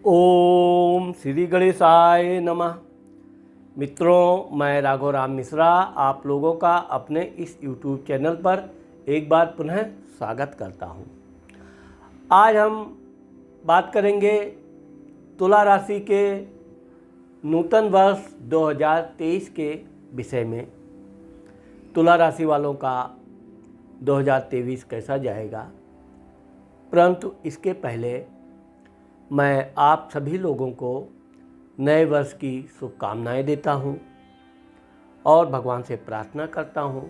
ओम श्री गणेशाय नमः। मित्रों, मैं राघव राम मिश्रा आप लोगों का अपने इस YouTube चैनल पर एक बार पुनः स्वागत करता हूं। आज हम बात करेंगे तुला राशि के नूतन वर्ष 2023 के विषय में। तुला राशि वालों का 2023 कैसा जाएगा, परंतु इसके पहले मैं आप सभी लोगों को नए वर्ष की शुभकामनाएं देता हूं और भगवान से प्रार्थना करता हूं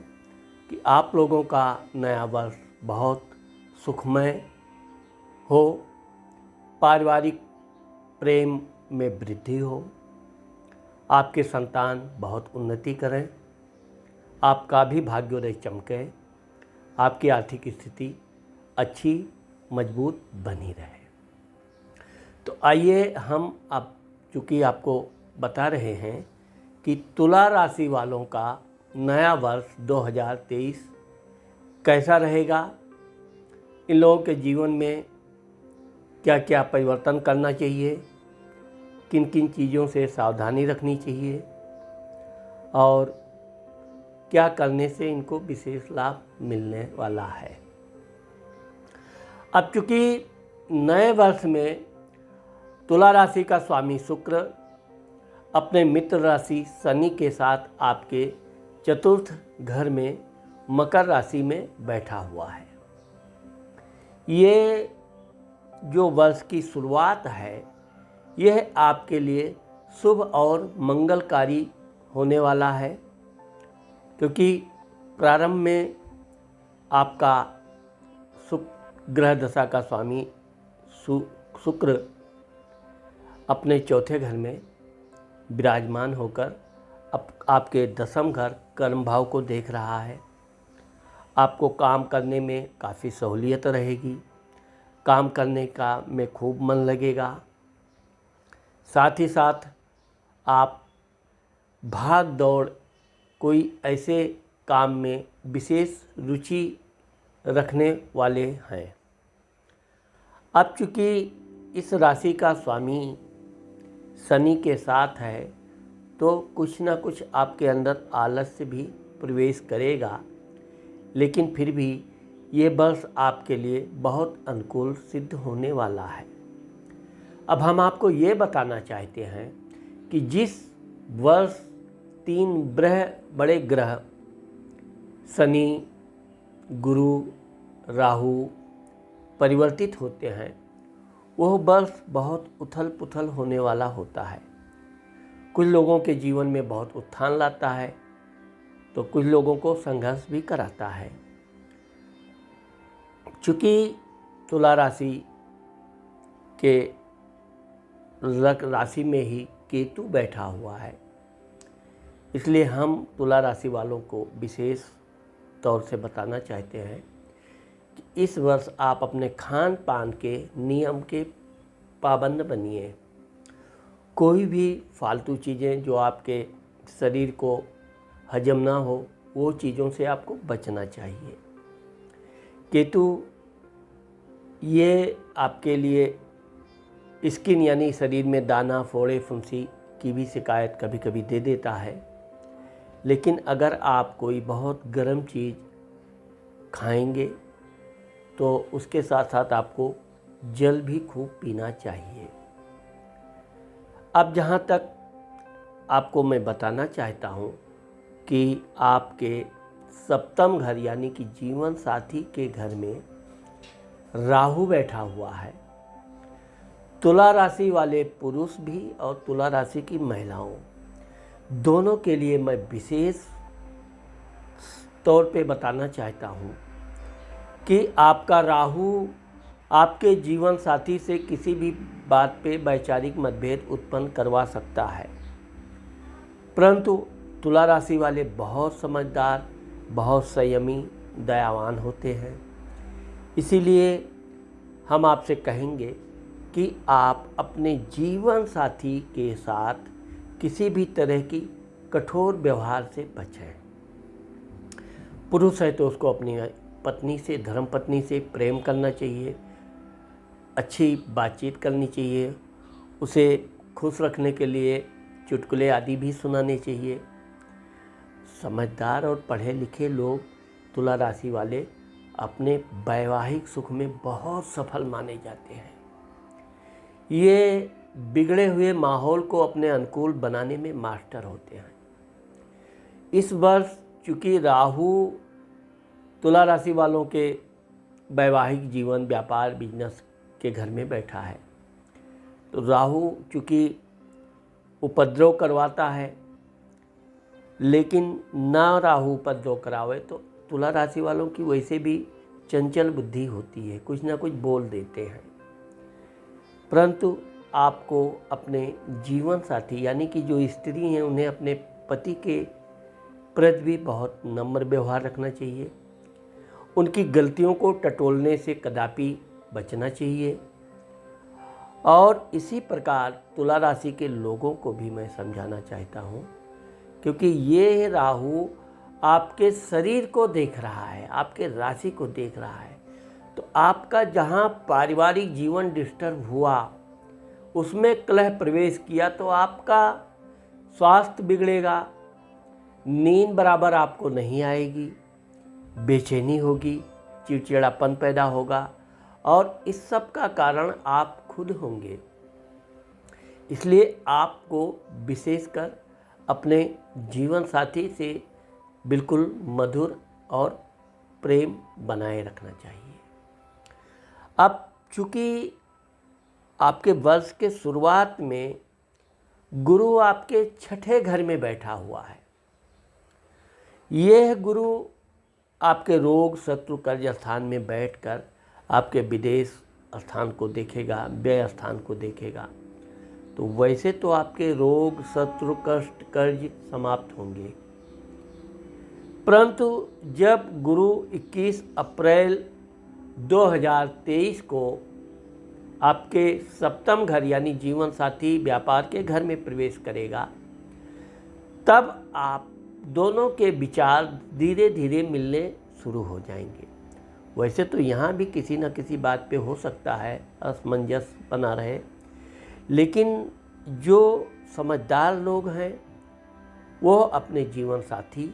कि आप लोगों का नया वर्ष बहुत सुखमय हो, पारिवारिक प्रेम में वृद्धि हो, आपके संतान बहुत उन्नति करें, आपका भी भाग्योदय चमके, आपकी आर्थिक स्थिति अच्छी मजबूत बनी रहे। तो आइए हम अब चूँकि आपको बता रहे हैं कि तुला राशि वालों का नया वर्ष 2023 कैसा रहेगा, इन लोगों के जीवन में क्या क्या परिवर्तन करना चाहिए, किन किन चीज़ों से सावधानी रखनी चाहिए और क्या करने से इनको विशेष लाभ मिलने वाला है। अब चूँकि नए वर्ष में तुला राशि का स्वामी शुक्र अपने मित्र राशि शनि के साथ आपके चतुर्थ घर में मकर राशि में बैठा हुआ है। ये जो वर्ष की शुरुआत है, यह आपके लिए शुभ और मंगलकारी होने वाला है, क्योंकि प्रारंभ में आपका ग्रह दशा का स्वामी शुक्र अपने चौथे घर में विराजमान होकर आपके दसम घर कर्म भाव को देख रहा है। आपको काम करने में काफ़ी सहूलियत रहेगी, काम करने का में खूब मन लगेगा। साथ ही साथ आप भाग दौड़ कोई ऐसे काम में विशेष रुचि रखने वाले हैं। अब चूँकि इस राशि का स्वामी शनि के साथ है, तो कुछ ना कुछ आपके अंदर आलस्य भी प्रवेश करेगा, लेकिन फिर भी ये वर्ष आपके लिए बहुत अनुकूल सिद्ध होने वाला है। अब हम आपको ये बताना चाहते हैं कि जिस वर्ष 3 बड़े ग्रह शनि, गुरु, राहु परिवर्तित होते हैं, वह वर्ष बहुत उथल पुथल होने वाला होता है। कुछ लोगों के जीवन में बहुत उत्थान लाता है, तो कुछ लोगों को संघर्ष भी कराता है। चूँकि तुला राशि के राशि में ही केतु बैठा हुआ है, इसलिए हम तुला राशि वालों को विशेष तौर से बताना चाहते हैं कि इस वर्ष आप अपने खान पान के नियम के पाबंद बनिए। कोई भी फालतू चीज़ें जो आपके शरीर को हजम ना हो, वो चीज़ों से आपको बचना चाहिए। केतु ये आपके लिए स्किन यानी शरीर में दाना, फोड़े, फुंसी की भी शिकायत कभी कभी दे देता है, लेकिन अगर आप कोई बहुत गर्म चीज़ खाएंगे तो उसके साथ साथ आपको जल भी खूब पीना चाहिए। अब जहाँ तक आपको मैं बताना चाहता हूँ कि आपके सप्तम घर यानी कि जीवन साथी के घर में राहु बैठा हुआ है। तुला राशि वाले पुरुष भी और तुला राशि की महिलाओं दोनों के लिए मैं विशेष तौर पे बताना चाहता हूँ कि आपका राहु आपके जीवन साथी से किसी भी बात पे वैचारिक मतभेद उत्पन्न करवा सकता है, परंतु तुला राशि वाले बहुत समझदार, बहुत संयमी, दयावान होते हैं। इसीलिए हम आपसे कहेंगे कि आप अपने जीवन साथी के साथ किसी भी तरह की कठोर व्यवहार से बचें। पुरुष है तो उसको अपनी पत्नी से, धर्मपत्नी से प्रेम करना चाहिए, अच्छी बातचीत करनी चाहिए, उसे खुश रखने के लिए चुटकुले आदि भी सुनाने चाहिए। समझदार और पढ़े लिखे लोग तुला राशि वाले अपने वैवाहिक सुख में बहुत सफल माने जाते हैं। ये बिगड़े हुए माहौल को अपने अनुकूल बनाने में मास्टर होते हैं। इस वर्ष चूँकि राहु तुला राशि वालों के वैवाहिक जीवन, व्यापार, बिजनेस के घर में बैठा है, तो राहु चूँकि उपद्रव करवाता है, लेकिन ना राहु उपद्रव करावे तो तुला राशि वालों की वैसे भी चंचल बुद्धि होती है, कुछ ना कुछ बोल देते हैं। परंतु आपको अपने जीवन साथी यानी कि जो स्त्री हैं उन्हें अपने पति के प्रति भी बहुत नम्र व्यवहार रखना चाहिए। उनकी गलतियों को टटोलने से कदापि बचना चाहिए। और इसी प्रकार तुला राशि के लोगों को भी मैं समझाना चाहता हूँ, क्योंकि ये राहु आपके शरीर को देख रहा है, आपके राशि को देख रहा है, तो आपका जहाँ पारिवारिक जीवन डिस्टर्ब हुआ उसमें कलह प्रवेश किया तो आपका स्वास्थ्य बिगड़ेगा, नींद बराबर आपको नहीं आएगी, बेचैनी होगी, चिड़चिड़ापन पैदा होगा और इस सब का कारण आप खुद होंगे। इसलिए आपको विशेषकर अपने जीवन साथी से बिल्कुल मधुर और प्रेम बनाए रखना चाहिए। अब चूँकि आपके वर्ष के शुरुआत में गुरु आपके छठे घर में बैठा हुआ है, यह गुरु आपके रोग, शत्रु, कर्ज स्थान में बैठकर आपके विदेश स्थान को देखेगा, व्यय स्थान को देखेगा, तो वैसे तो आपके रोग, शत्रु, कष्ट, कर्ज समाप्त होंगे। परंतु जब गुरु 21 अप्रैल 2023 को आपके सप्तम घर यानी जीवन साथी, व्यापार के घर में प्रवेश करेगा, तब आप दोनों के विचार धीरे धीरे मिलने शुरू हो जाएंगे। वैसे तो यहाँ भी किसी न किसी बात पे हो सकता है असमंजस बना रहे, लेकिन जो समझदार लोग हैं वो अपने जीवन साथी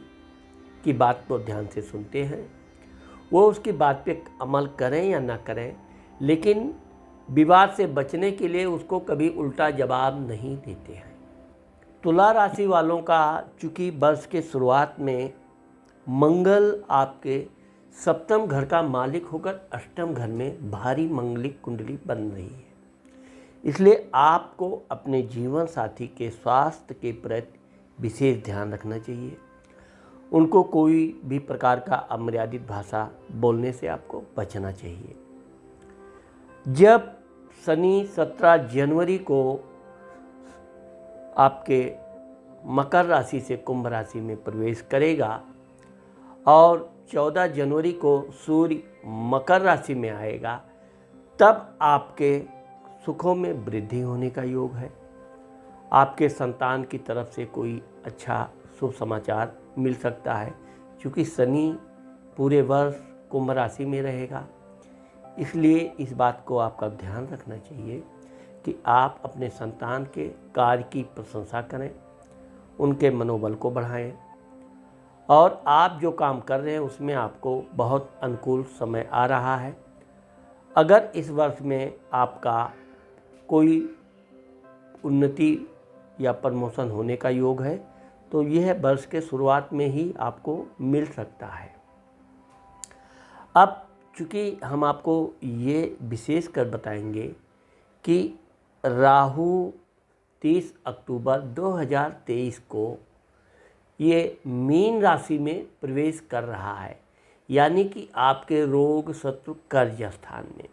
की बात को ध्यान से सुनते हैं। वो उसकी बात पे अमल करें या ना करें, लेकिन विवाद से बचने के लिए उसको कभी उल्टा जवाब नहीं देते हैं। तुला राशि वालों का चूँकि वर्ष के शुरुआत में मंगल आपके सप्तम घर का मालिक होकर अष्टम घर में भारी मंगलिक कुंडली बन रही है, इसलिए आपको अपने जीवन साथी के स्वास्थ्य के प्रति विशेष ध्यान रखना चाहिए। उनको कोई भी प्रकार का अमर्यादित भाषा बोलने से आपको बचना चाहिए। जब शनि 17 जनवरी को आपके मकर राशि से कुंभ राशि में प्रवेश करेगा और 14 जनवरी को सूर्य मकर राशि में आएगा, तब आपके सुखों में वृद्धि होने का योग है। आपके संतान की तरफ से कोई अच्छा शुभ समाचार मिल सकता है, क्योंकि शनि पूरे वर्ष कुंभ राशि में रहेगा। इसलिए इस बात को आपका ध्यान रखना चाहिए कि आप अपने संतान के कार्य की प्रशंसा करें, उनके मनोबल को बढ़ाएं और आप जो काम कर रहे हैं उसमें आपको बहुत अनुकूल समय आ रहा है। अगर इस वर्ष में आपका कोई उन्नति या प्रमोशन होने का योग है तो यह वर्ष के शुरुआत में ही आपको मिल सकता है। अब चूँकि हम आपको ये विशेष कर बताएंगे कि राहु 30 अक्टूबर 2023 को ये मीन राशि में प्रवेश कर रहा है, यानी कि आपके रोग, शत्रु, कर्ज स्थान में।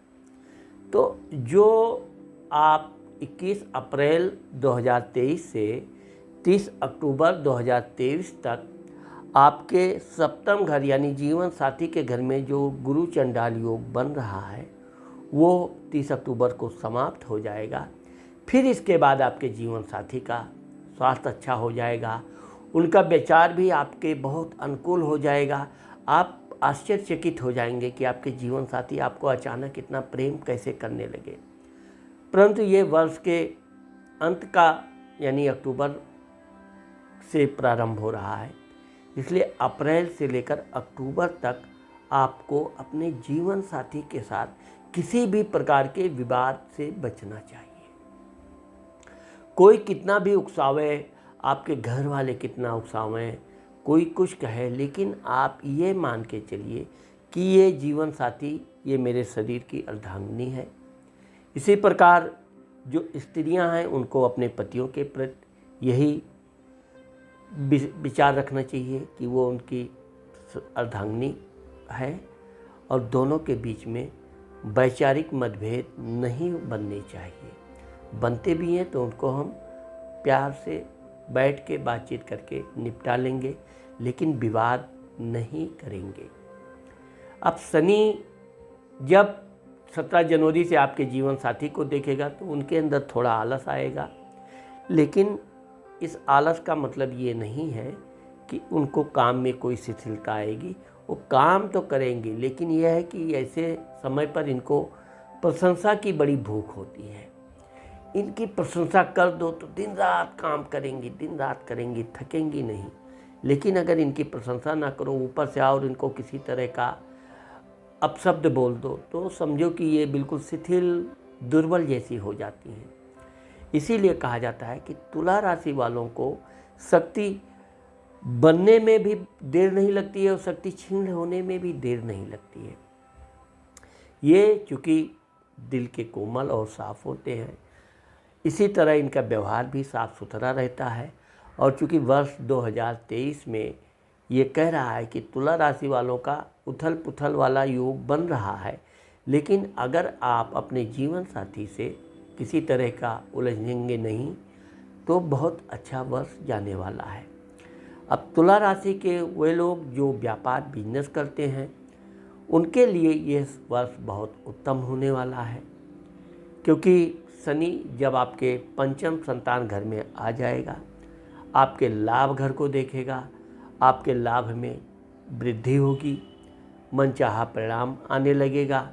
तो जो आप 21 अप्रैल 2023 से 30 अक्टूबर 2023 तक आपके सप्तम घर यानी जीवन साथी के घर में जो गुरु चंडाल योग बन रहा है वो 30 अक्टूबर को समाप्त हो जाएगा। फिर इसके बाद आपके जीवन साथी का स्वास्थ्य अच्छा हो जाएगा, उनका विचार भी आपके बहुत अनुकूल हो जाएगा। आप आश्चर्यचकित हो जाएंगे कि आपके जीवन साथी आपको अचानक इतना प्रेम कैसे करने लगे। परंतु ये वर्ष के अंत का यानी अक्टूबर से प्रारंभ हो रहा है, इसलिए अप्रैल से लेकर अक्टूबर तक आपको अपने जीवन साथी के साथ किसी भी प्रकार के विवाद से बचना चाहिए। कोई कितना भी उकसावे, आपके घर वाले कितना उकसावें, कोई कुछ कहे, लेकिन आप ये मान के चलिए कि ये जीवन साथी ये मेरे शरीर की अर्धांगिनी है। इसी प्रकार जो स्त्रियां हैं उनको अपने पतियों के प्रति यही विचार रखना चाहिए कि वो उनकी अर्धांगिनी है और दोनों के बीच में वैचारिक मतभेद नहीं बनने चाहिए। बनते भी हैं तो उनको हम प्यार से बैठ के बातचीत करके निपटा लेंगे, लेकिन विवाद नहीं करेंगे। अब शनि जब 17 जनवरी से आपके जीवन साथी को देखेगा तो उनके अंदर थोड़ा आलस आएगा, लेकिन इस आलस का मतलब ये नहीं है कि उनको काम में कोई शिथिलता आएगी। वो काम तो करेंगे, लेकिन यह है कि ऐसे समय पर इनको प्रशंसा की बड़ी भूख होती है। इनकी प्रशंसा कर दो तो दिन रात काम करेंगी, दिन रात करेंगी, थकेंगी नहीं। लेकिन अगर इनकी प्रशंसा ना करो, ऊपर से आओ और इनको किसी तरह का अपशब्द बोल दो तो समझो कि ये बिल्कुल शिथिल, दुर्बल जैसी हो जाती हैं। इसीलिए कहा जाता है कि तुला राशि वालों को शक्ति बनने में भी देर नहीं लगती है और शक्ति क्षीण होने में भी देर नहीं लगती है। ये चूँकि दिल के कोमल और साफ होते हैं, इसी तरह इनका व्यवहार भी साफ सुथरा रहता है। और चूँकि वर्ष 2023 में ये कह रहा है कि तुला राशि वालों का उथल पुथल वाला योग बन रहा है, लेकिन अगर आप अपने जीवन साथी से किसी तरह का उलझेंगे नहीं तो बहुत अच्छा वर्ष जाने वाला है। अब तुला राशि के वे लोग जो व्यापार बिजनेस करते हैं उनके लिए ये वर्ष बहुत उत्तम होने वाला है, क्योंकि शनि जब आपके पंचम संतान घर में आ जाएगा, आपके लाभ घर को देखेगा, आपके लाभ में वृद्धि होगी, मनचाहा परिणाम आने लगेगा।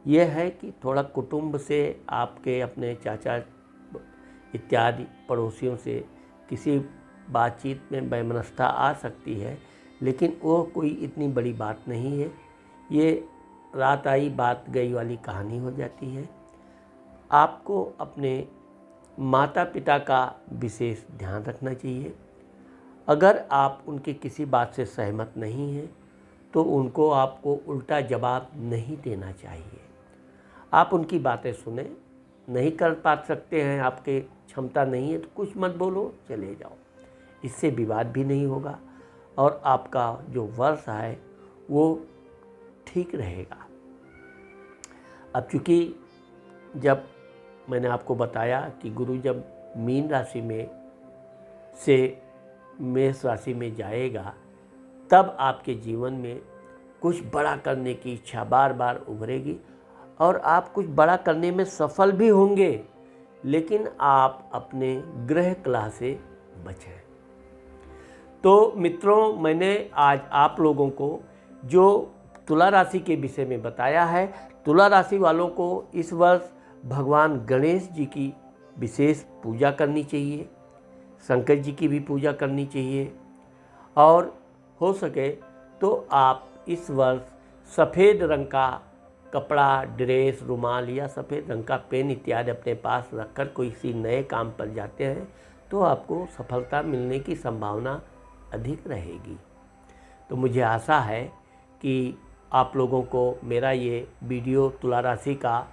यह है कि थोड़ा कुटुंब से, आपके अपने चाचा इत्यादि पड़ोसियों से किसी बातचीत में वैमनस्यता आ सकती है, लेकिन वो कोई इतनी बड़ी बात नहीं है। ये रात आई बात गई वाली कहानी हो जाती है। आपको अपने माता पिता का विशेष ध्यान रखना चाहिए। अगर आप उनकी किसी बात से सहमत नहीं हैं तो उनको आपको उल्टा जवाब नहीं देना चाहिए। आप उनकी बातें सुने, नहीं कर पा सकते हैं, आपके क्षमता नहीं है तो कुछ मत बोलो, चले जाओ। इससे विवाद भी नहीं होगा और आपका जो वर्ष है वो ठीक रहेगा। अब चूँकि जब मैंने आपको बताया कि गुरु जब मीन राशि में से मेष राशि में जाएगा, तब आपके जीवन में कुछ बड़ा करने की इच्छा बार बार उभरेगी और आप कुछ बड़ा करने में सफल भी होंगे, लेकिन आप अपने ग्रह कलह से बचें। तो मित्रों, मैंने आज आप लोगों को जो तुला राशि के विषय में बताया है, तुला राशि वालों को इस वर्ष भगवान गणेश जी की विशेष पूजा करनी चाहिए, शंकर जी की भी पूजा करनी चाहिए और हो सके तो आप इस वर्ष सफ़ेद रंग का कपड़ा, ड्रेस, रुमाल या सफ़ेद रंग का पेन इत्यादि अपने पास रखकर कोई किसी नए काम पर जाते हैं तो आपको सफलता मिलने की संभावना अधिक रहेगी। तो मुझे आशा है कि आप लोगों को मेरा ये वीडियो तुला राशि का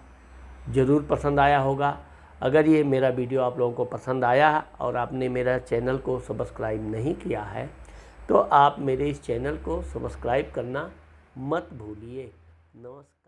ज़रूर पसंद आया होगा। अगर ये मेरा वीडियो आप लोगों को पसंद आया और आपने मेरा चैनल को सब्सक्राइब नहीं किया है तो आप मेरे इस चैनल को सब्सक्राइब करना मत भूलिए। नमस्कार।